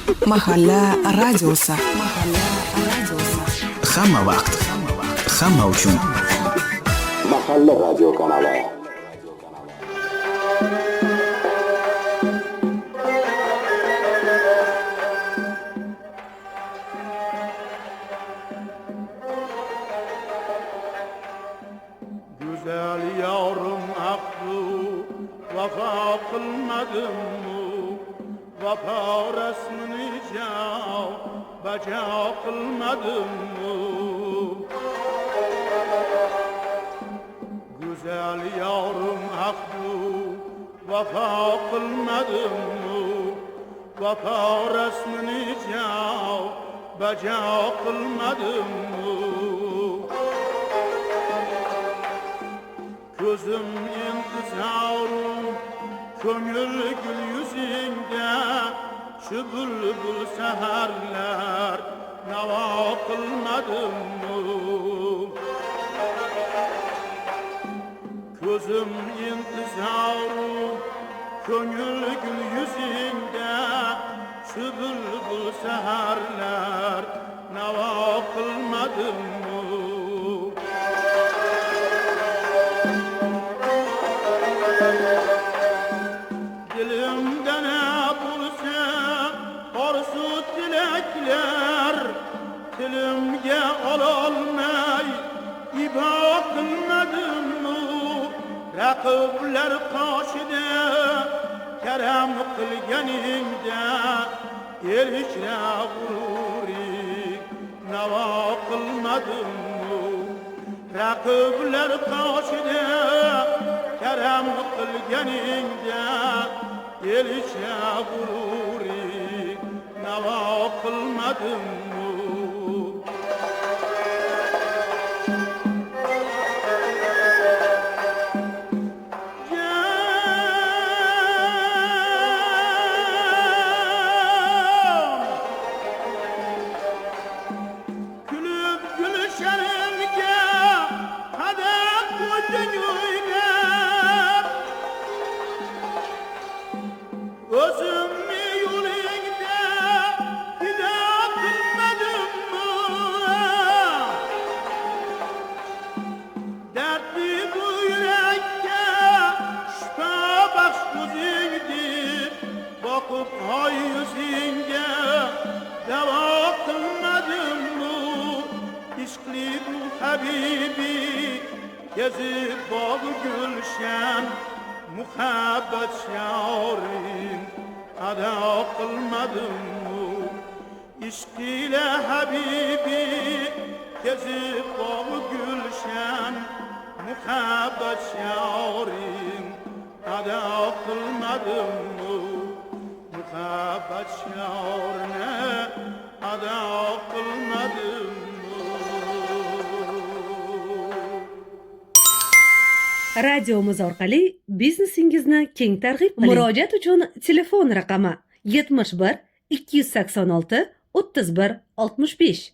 Mahalla radiosi. Hamma vaqt, hamma uchun. Mahalla radio kanali. Güzel yavrum aklı vafa kılmadım mı? Vafa resmini baca kılmadım mı? Güzel yavrum aklı vafa kılmadım mı? Vafa resmini baca kılmadım mı? Gözüm intizarım, kömür gül yüzünde, şu bülbül seherler nava kılmadım mı? Gözüm intizarım, kömür gül yüzünde, şu bülbül seherler nava kılmadım mı? Dilimde ne bulsa arsuz dilekler, dilimge alolmay iba kılmadım mı? Rakıblar karşıda kerem kılgenimde erişle gururi nava kılmadım mı? Rakıblar karşıda kerem kılgenimde elişe gururi nava kılmadım mı? Gülüp gülüşerimge kadeh koydun oynap, özümü yolunda fida kılmadım mı? Dertli bu yürekte şifa baş gözündür, bakıp hay yüzünge deva kılmadım mı? İşkli bu habibi gezip bağ gülşen, muhabbet şiarin ada kılmadım mı? İşk ile habibi gezip bağ gülşen, muhabbet şiarin ada kılmadım mı? Muhabbet şiarine ada kılmadım mı? Radiomiz orqali biznesingizni keng targ'ib qiling. Murojaat uchun telefon raqami 71 286 31 65.